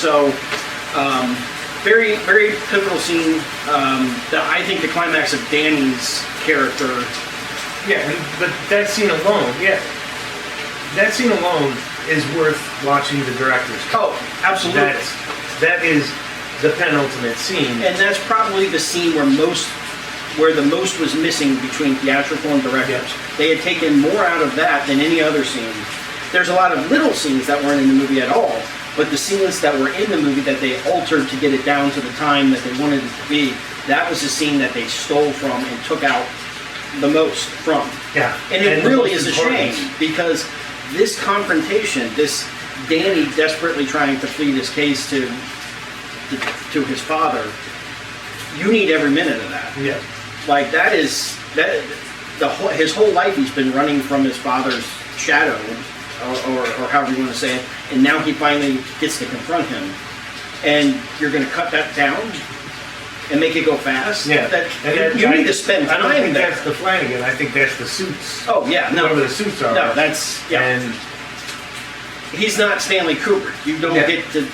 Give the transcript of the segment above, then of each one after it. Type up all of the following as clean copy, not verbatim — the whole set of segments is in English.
So, very, very pivotal scene. That I think the climax of Danny's character. Yeah, but that scene alone, that scene alone is worth watching the director's cut. Oh, absolutely. That is the penultimate scene. And that's probably the scene where the most was missing between theatrical and directors. Yeah. They had taken more out of that than any other scene. There's a lot of little scenes that weren't in the movie at all, but the scenes that were in the movie that they altered to get it down to the time that they wanted it to be, that was the scene that they stole from and took out the most from. Yeah. And it really is a important. shame, because this confrontation, this Danny desperately trying to plead his case to his father, you need every minute of that. Yeah. Like his whole life he's been running from his father's shadow, or however you want to say it, and now he finally gets to confront him. And you're going to cut that down and make it go fast? Yeah. You need to spend time I don't think there. that's the Flanagan. I think that's the suits. Oh, yeah. No. Whatever the suits are. No, that's, yeah. And He's not Stanley Kubrick. You don't Yeah. get to,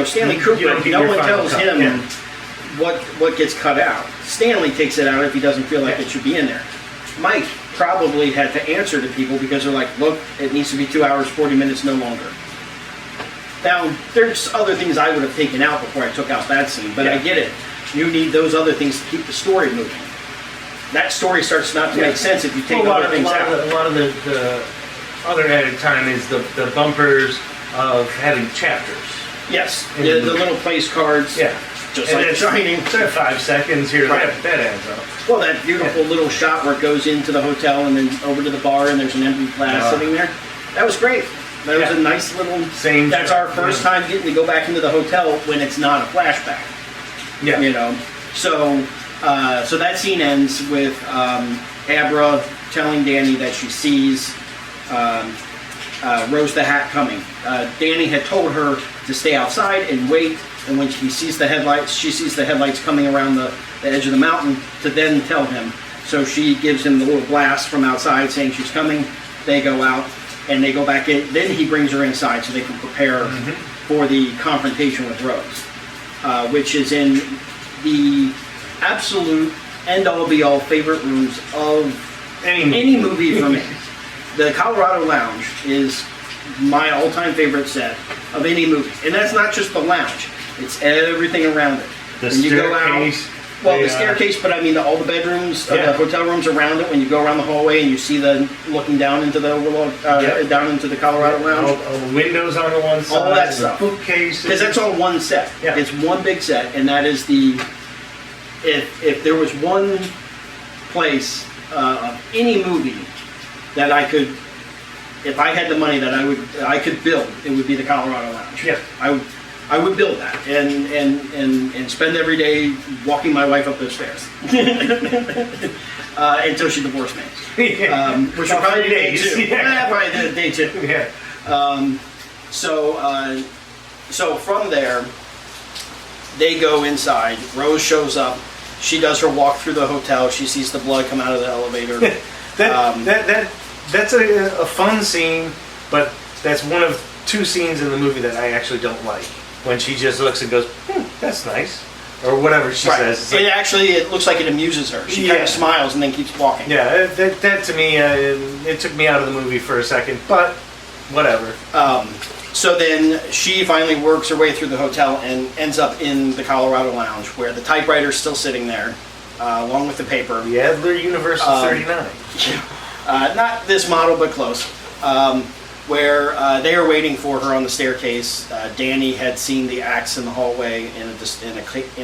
Stanley You don't Kubrick, get no your one final tells cut, him yeah. what gets cut out. Stanley takes it out if he doesn't feel like it should be in there. Mike probably had to answer to people because they're like, look, it needs to be 2 hours, 40 minutes, no longer. Now, there's other things I would have taken out before I took out that scene, but I get it. You need those other things to keep the story moving. That story starts not to make sense if you take other things out. A lot of the other added time is the bumpers of having chapters. Yes, the little place cards. Yeah. Just like The Shining. 5 seconds here. Right. That adds up. Well, that beautiful little shot where it goes into the hotel and then over to the bar and there's an empty glass sitting there. That was great. That was a nice little... Same. That's our first time getting to go back into the hotel when it's not a flashback. Yeah. So that scene ends with Abra telling Danny that she sees Rose the Hat coming. Danny had told her to stay outside and wait, and when she sees the headlights coming around the edge of the mountain, to then tell him. So she gives him the little blast from outside saying she's coming. They go out and they go back in. Then he brings her inside so they can prepare for the confrontation with Rose, which is in the absolute end-all be-all favorite rooms of any movie for me. The Colorado Lounge is my all-time favorite set of any movie. And that's not just the lounge. It's everything around it. The staircase. The staircase, but I mean all the bedrooms, the hotel rooms around it. When you go around the hallway and you see looking down into the overlook, down into the Colorado Lounge. All the windows on the one side. All that stuff. Bookcases. Because that's all one set. Yeah. It's one big set, and that is if there was one place of any movie that I could, if I had the money that I could build, it would be the Colorado Lounge. Yeah. I would build that and spend every day walking my wife up those stairs until she divorced me. Which would probably be day two. Yeah. Probably day two. Yeah. So from there, they go inside. Rose shows up. She does her walk through the hotel. She sees the blood come out of the elevator. That's a fun scene, but that's one of two scenes in the movie that I actually don't like. When she just looks and goes, that's nice. Or whatever she says. It looks like it amuses her. She kind of smiles and then keeps walking. Yeah, that to me, it took me out of the movie for a second, but whatever. So then she finally works her way through the hotel and ends up in the Colorado Lounge, where the typewriter's still sitting there, along with the paper. The Adler Universal 39. Not this model, but close. Where they are waiting for her on the staircase. Danny had seen the axe in the hallway in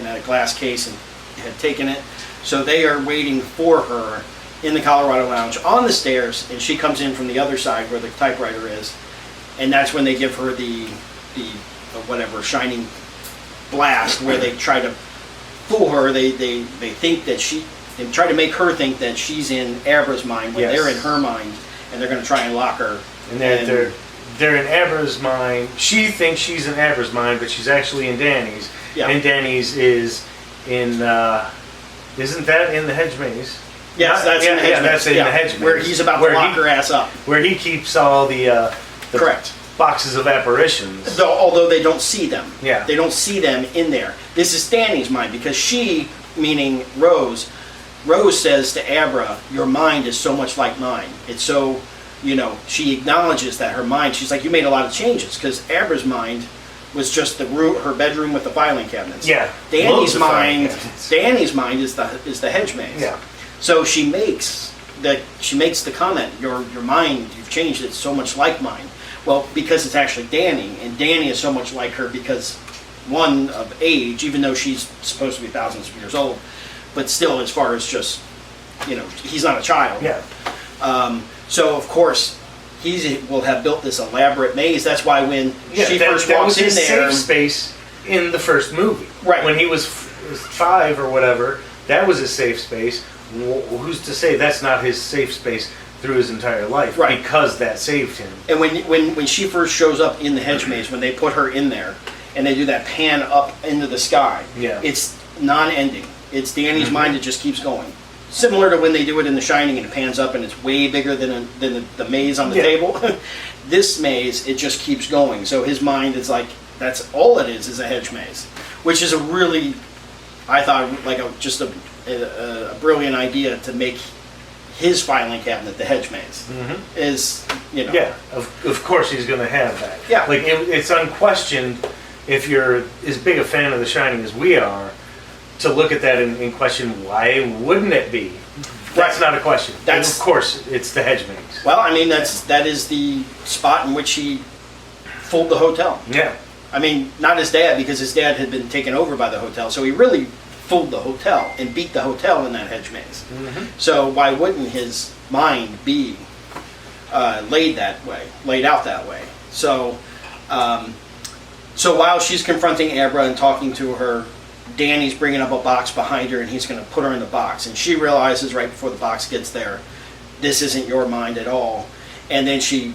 a glass case and had taken it. So they are waiting for her in the Colorado Lounge on the stairs, and she comes in from the other side where the typewriter is. And that's when they give her the whatever shining blast, where they try to fool her. They think that they try to make her think that she's in Abra's mind when they're in her mind, and they're going to try and lock her. And they're in Abra's mind. She thinks she's in Abra's mind, but she's actually in Danny's. Yeah. And Danny's is in, isn't that in the hedge maze? Yes, that's in the hedge maze. That's in the hedge maze. Where he's about to lock her ass up. Where he keeps all the Correct. boxes of apparitions. So, although they don't see them. Yeah. They don't see them in there. This is Danny's mind because she, meaning Rose says to Abra, your mind is so much like mine. It's so, she acknowledges that her mind, she's like, you made a lot of changes because Abra's mind was just her bedroom with the filing cabinets. Yeah. Danny's Loads of filing mind, cabinets. Danny's mind is the hedge maze. Yeah. So she makes the comment, your mind, you've changed it so much like mine. Well, because it's actually Danny, and Danny is so much like her because, one, of age, even though she's supposed to be thousands of years old, but still, as far as just, he's not a child. Yeah. So, of course, he will have built this elaborate maze. That's why when she first that walks was in his there... safe space in the first movie. Right. When he was 5 or whatever, that was his safe space. Who's to say that's not his safe space through his entire life? Right. Because that saved him. And when she first shows up in the hedge maze, when they put her in there, and they do that pan up into the sky, Yeah. it's non-ending. It's Danny's mind that just keeps going. Similar to when they do it in The Shining and it pans up and it's way bigger than the maze on the table. This maze, it just keeps going. So his mind is like, that's all it is a hedge maze. Which is a really, I thought, like just a brilliant idea to make his filing cabinet the hedge maze. Is, Yeah, of course he's going to have that. Yeah. Like, it's unquestioned, if you're as big a fan of The Shining as we are, to look at that and question, why wouldn't it be? That's not a question. And of course, it's the hedge maze. Well, I mean, that is the spot in which he fooled the hotel. Yeah. I mean, not his dad, because his dad had been taken over by the hotel, so he really fooled the hotel and beat the hotel in that hedge maze. So why wouldn't his mind be laid out that way? So, so while she's confronting Abra and talking to her, Danny's bringing up a box behind her, and he's going to put her in the box. And she realizes right before the box gets there, this isn't your mind at all. And then she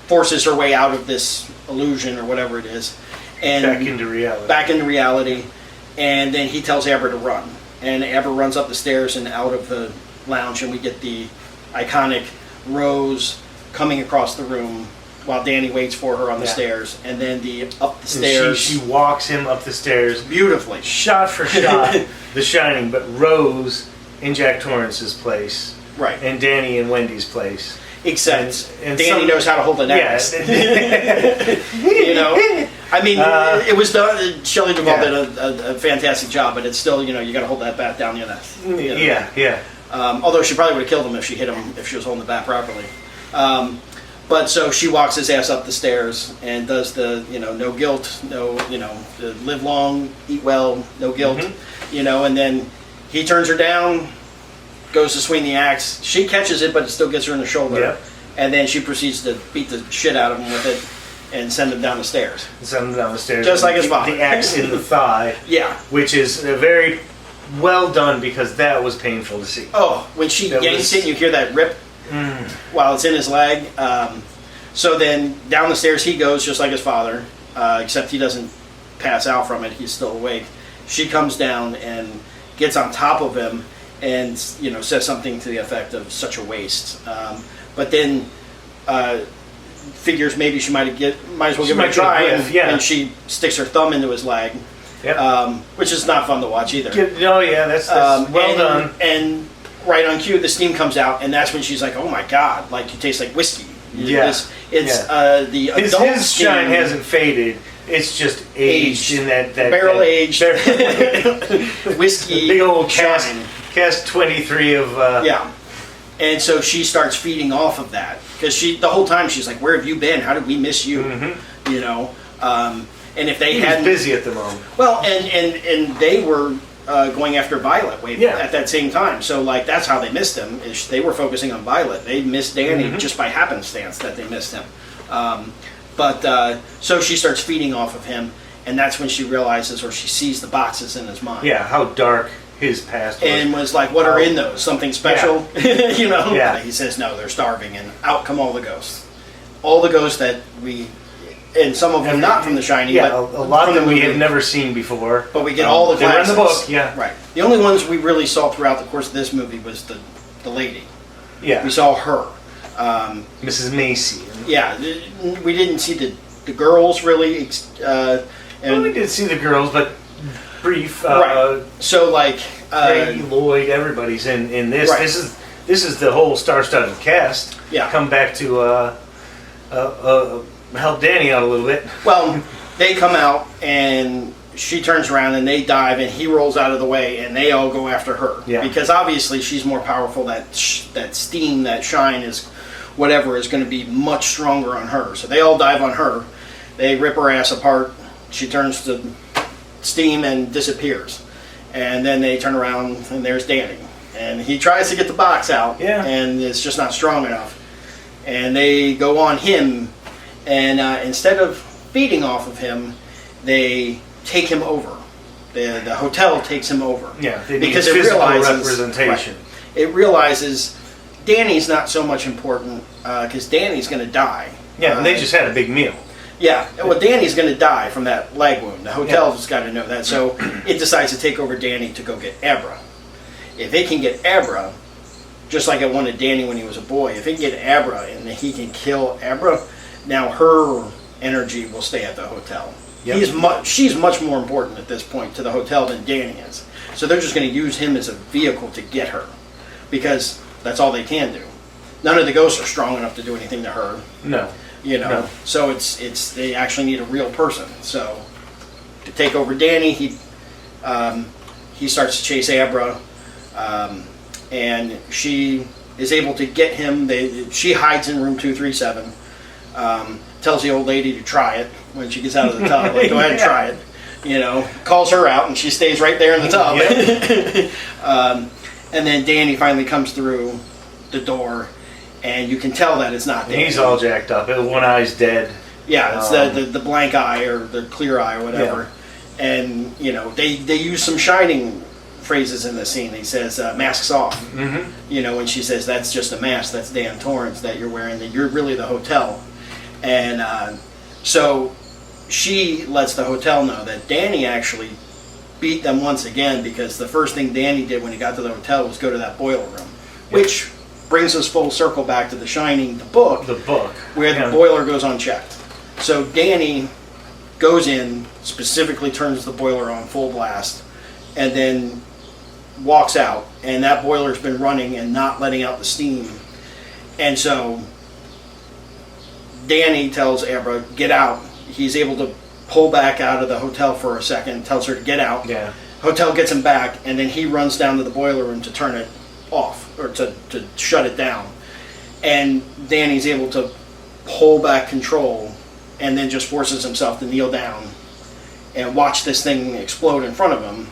forces her way out of this illusion or whatever it is, and Back into reality. Back into reality. And then he tells Abra to run, and Abra runs up the stairs and out of the lounge, and we get the iconic Rose coming across the room while Danny waits for her on the stairs, and then up the stairs. She walks him up the stairs beautifully, shot for shot, The Shining, but Rose in Jack Torrance's place, right, and Danny in Wendy's place. Except Danny knows how to hold an axe. Yeah. I mean, it was done. Shelley Duvall did a fantastic job, but it's still, you got to hold that bat down near that. Yeah. Although she probably would have killed him if she hit him if she was holding the bat properly. But so she walks his ass up the stairs and does the, no guilt, the live long, eat well, no guilt, and then he turns her down, goes to swing the axe. She catches it, but it still gets her in the shoulder. Yep. And then she proceeds to beat the shit out of him with it and send him down the stairs. Send him down the stairs. Just like his father. The axe in the thigh. Yeah. Which is very well done, because that was painful to see. Oh, when she yanks it, you hear that rip while it's in his leg. So then down the stairs he goes, just like his father, except he doesn't pass out from it. He's still awake. She comes down and gets on top of him and says something to the effect of such a waste. But then figures maybe she might as well give it a try, and she sticks her thumb into his leg, which is not fun to watch either. That's well done. And right on cue, the steam comes out, and that's when she's like, "Oh my god! Like you taste like whiskey." The adult his shine hasn't faded. It's just aged in that barrel aged whiskey. Big old shine. Cast 23 of And so she starts feeding off of that, because the whole time she's like, "Where have you been? How did we miss you?" And if they hadn't, busy at the moment. Well, and they were going after Violet at that same time. So like that's how they missed him. Is they were focusing on Violet. They missed Danny just by happenstance that they missed him. So she starts feeding off of him, and that's when she realizes, or she sees the boxes in his mind. Yeah, how dark his past was. And was like, "What are in those? Something special?" Yeah. He says, "No, they're starving," and out come all the ghosts. All the ghosts that we. And some of them not from The Shining, but a lot of them we movie. had never seen before. But we get all the classics. They were in the book, yeah. Right. The only ones we really saw throughout the course of this movie was the lady. Yeah. We saw her. Mrs. Macy. And Yeah, we didn't see the girls really, Well, we did see the girls, but brief. right. So like Ray, Lloyd, everybody's in this. Right. This is the whole star-studded cast. Yeah. Come back to help Danny out a little bit. well, they come out and she turns around and they dive and he rolls out of the way and they all go after her. Yeah. Because obviously she's more powerful. That steam, that shine is whatever is going to be much stronger on her. So they all dive on her. They rip her ass apart. She turns to steam and disappears. And then they turn around and there's Danny. And he tries to get the box out. Yeah. And it's just not strong enough. And they go on him. And instead of feeding off of him, they take him over. The hotel takes him over. Yeah, they because need it physical realizes representation. right, it realizes Danny's not so much important because Danny's going to die. Yeah, and they just had a big meal. Yeah, well, Danny's going to die from that leg wound. The hotel's got to know that, so it decides to take over Danny to go get Abra. If it can get Abra, just like it wanted Danny when he was a boy, if it can get Abra and he can kill Abra, now her energy will stay at the hotel. Yep. She's much more important at this point to the hotel than Danny is. So they're just going to use him as a vehicle to get her, because that's all they can do. None of the ghosts are strong enough to do anything to her. No. No. So it's they actually need a real person. So to take over Danny, he starts to chase Abra, and she is able to get him. She hides in room 237. Tells the old lady to try it when she gets out of the tub. Like, go ahead and try it. Calls her out, and she stays right there in the tub. And then Danny finally comes through the door, and you can tell that it's not Danny. He's all jacked up. One eye's dead. Yeah, it's the blank eye or the clear eye or whatever. Yeah. And, they use some Shining phrases in the scene. He says, masks off. Mm-hmm. When she says, that's just a mask, that's Dan Torrance that you're wearing, that you're really the hotel. And so she lets the hotel know that Danny actually beat them once again, because the first thing Danny did when he got to the hotel was go to that boiler room, which brings us full circle back to The Shining, the book. The book. Where the boiler goes unchecked. So Danny goes in, specifically turns the boiler on full blast, and then walks out, and that boiler's been running and not letting out the steam. And so Danny tells Abra, get out. He's able to pull back out of the hotel for a second, tells her to get out. Yeah. Hotel gets him back, and then he runs down to the boiler room to turn it off, or to shut it down. And Danny's able to pull back control, and then just forces himself to kneel down and watch this thing explode in front of him.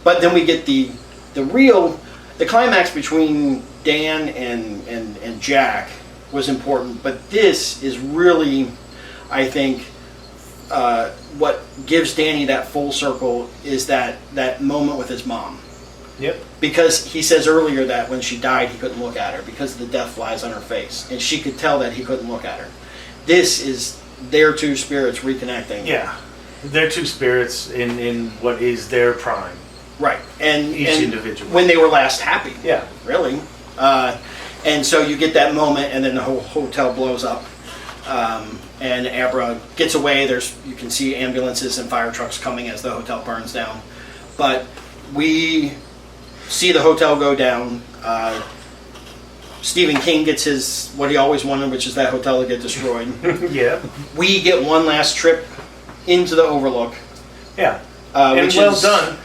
But then we get the climax between Dan and Jack was important, but this is really, I think, what gives Danny that full circle is that moment with his mom. Yep. Because he says earlier that when she died, he couldn't look at her because the death flies on her face, and she could tell that he couldn't look at her. This is their two spirits reconnecting. Yeah, they're two spirits in what is their prime. Right, and each individual when they were last happy. Yeah, really. And so you get that moment, and then the whole hotel blows up, and Abra gets away. You can see ambulances and fire trucks coming as the hotel burns down, but we see the hotel go down. Stephen King gets what he always wanted, which is that hotel to get destroyed. Yeah. We get one last trip into the Overlook. Yeah. And which well is done.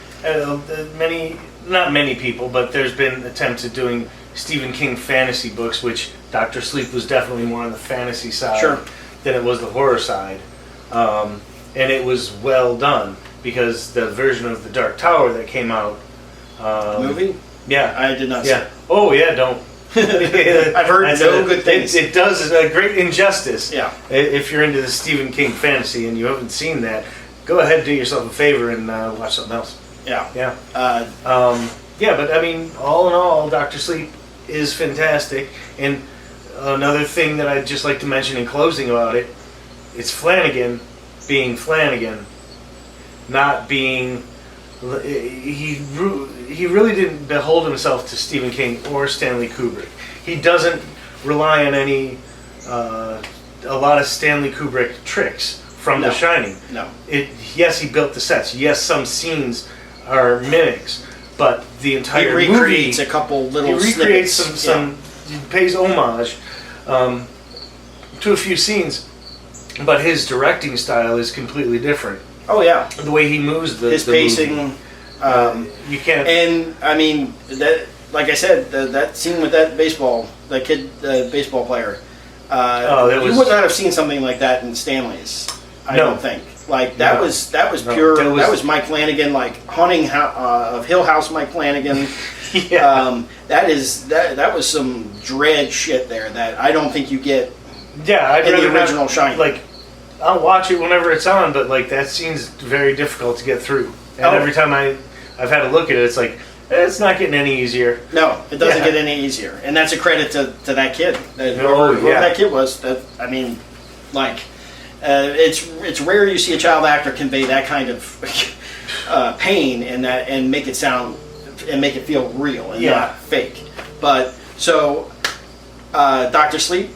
Not many people, but there's been attempts at doing Stephen King fantasy books, which Dr. Sleep was definitely more on the fantasy side than it was the horror side. And it was well done, because the version of The Dark Tower that came out... movie? Yeah. I did not see it. Oh, yeah, don't. I've heard no good things. It does a great injustice. Yeah. If you're into the Stephen King fantasy and you haven't seen that, go ahead, do yourself a favor and watch something else. Yeah. Yeah. But I mean, all in all, Dr. Sleep is fantastic. And another thing that I'd just like to mention in closing about it, it's Flanagan being Flanagan, not being... He really didn't behold himself to Stephen King or Stanley Kubrick. He doesn't rely on any a lot of Stanley Kubrick tricks from No. The Shining. No. Yes, he built the sets. Yes, some scenes are mimics, but the He entire recreates movie, a couple little he recreates snippets. some he pays homage to a few scenes, but his directing style is completely different. Oh yeah, The way he moves his the pacing. movie. You can't. And I mean that, like I said, that scene with that kid baseball player. That You was- would not have seen something like that in Stanley's. I No. don't think. Like that No. was No, pure. that was- That was Mike Flanagan, like haunting of Hill House Mike Flanagan. Yeah. That was some dread shit there that I don't think you get. Yeah, I'd in the rather not- original Shining. Like, I'll watch it whenever it's on, but like that scene's very difficult to get through. And Oh. every time I've had to look at it, it's like it's not getting any easier. No, it doesn't Yeah. get any easier, and that's a credit to that kid. Oh, Whoever yeah. that kid was. That I mean, like, it's rare you see a child actor convey that kind of pain and make it sound and make it feel real and Yeah. not fake. But so, Dr. Sleep,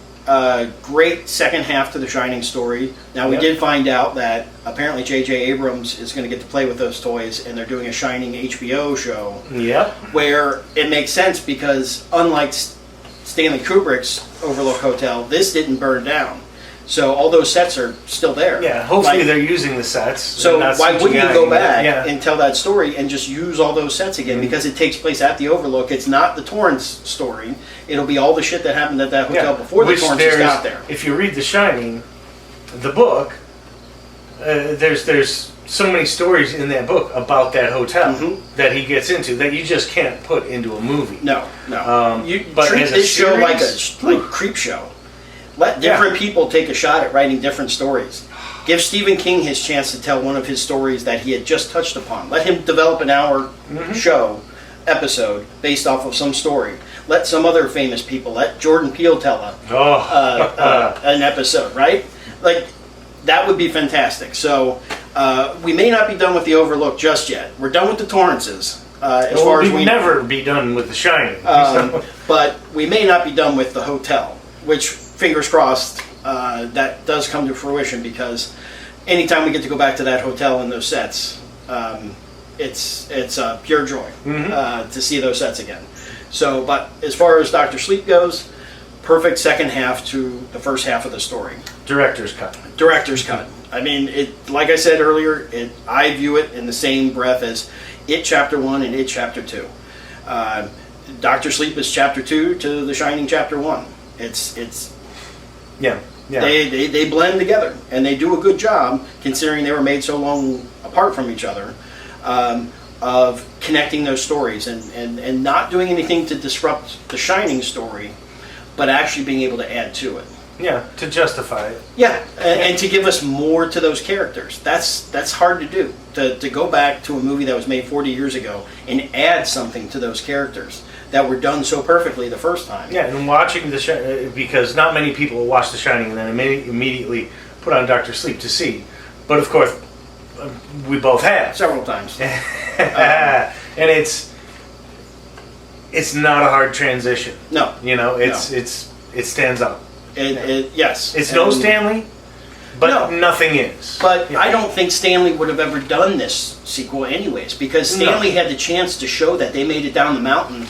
great second half to the Shining story. Now we Yep. did find out that apparently J.J. Abrams is going to get to play with those toys, and they're doing a Shining HBO show Yep. where it makes sense because unlike Stanley Kubrick's Overlook Hotel, this didn't burn down. So all those sets are still there. Yeah. Hopefully Like, they're using the sets. so and not why wouldn't you CGI-ing go it. back Yeah. and tell that story and just use all those sets again? Mhm. Because it takes place at the Overlook. It's not the Torrance story. It'll be all the shit that happened at that hotel before the Which Torrances there's- got there. If you read The Shining, the book, there's so many stories in that book about that hotel Mhm. that he gets into that you just can't put into a movie. No. You but treat as a this show like series, a creep show. Let Yeah. different people take a shot at writing different stories. Give Stephen King his chance to tell one of his stories that he had just touched upon. Let him develop an hour show episode based off of some story. Let some other famous people, let Jordan Peele tell an episode, right? Like, that would be fantastic. So, we may not be done with the Overlook just yet. We're done with the Torrances, as far as we we'll know. never be done with The Shining. But we may not be done with the hotel, which, fingers crossed, that does come to fruition, because anytime we get to go back to that hotel and those sets, it's pure joy to see those sets again. So, but as far as Dr. Sleep goes, perfect second half to the first half of the story. Director's cut. Director's cut. I mean, like I said earlier, I view it in the same breath as It Chapter 1 and It Chapter 2. Dr. Sleep is Chapter 2 to The Shining Chapter 1. It's Yeah. Yeah. they blend together, and they do a good job, considering they were made so long apart from each other, of connecting those stories and not doing anything to disrupt the Shining story, but actually being able to add to it. Yeah, to justify it. Yeah, and to give us more to those characters. That's hard to do. To go back to a movie that was made 40 years ago and add something to those characters that were done so perfectly the first time. Yeah, and watching because not many people will watch The Shining and then immediately put on Dr. Sleep to see. But of course, we both have. Several times. And it's not a hard transition. No. You know, it stands up. Yes. It's no And- Stanley, but No. nothing is. But Yeah. I don't think Stanley would have ever done this sequel anyways, because No. Stanley had the chance to show that they made it down the mountain,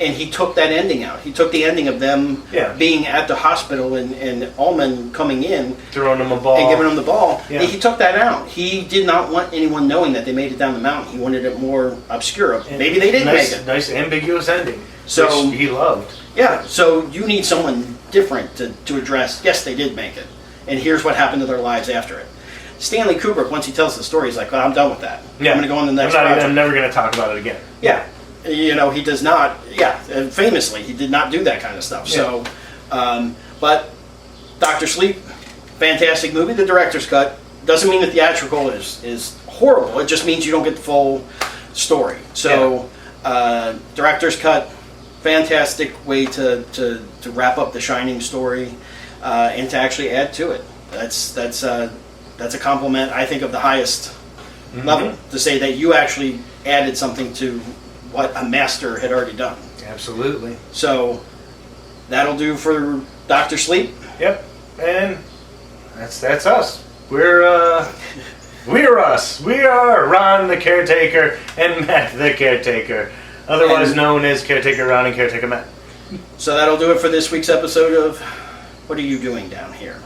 and he took that ending out. He took the ending of them Yeah. being at the hospital and Ullman coming in throwing him a ball. and giving him the ball. Yeah. He took that out. He did not want anyone knowing that they made it down the mountain. He wanted it more obscure. Maybe they didn't nice, make it. Nice ambiguous ending. So- which he loved. Yeah, so you need someone different to address, yes, they did make it, and here's what happened to their lives after it. Stanley Kubrick, once he tells the story, he's like, well, I'm done with that. Yeah. I'm going to go on to the next I'm project. never going to talk about it again. Yeah, you know, he does not, famously, he did not do that kind of stuff. So, but Dr. Sleep, fantastic movie. The director's cut doesn't mean the theatrical is horrible. It just means you don't get the full story. So, director's cut, fantastic way to wrap up the Shining story and to actually add to it. That's a compliment, I think, of the highest level, to say that you actually added something to what a master had already done. Absolutely. So that'll do for Dr. Sleep. Yep. And that's us. We're us. We are Ron the Caretaker and Matt the Caretaker, otherwise known as Caretaker Ron and Caretaker Matt. So that'll do it for this week's episode of What Are You Doing Down Here?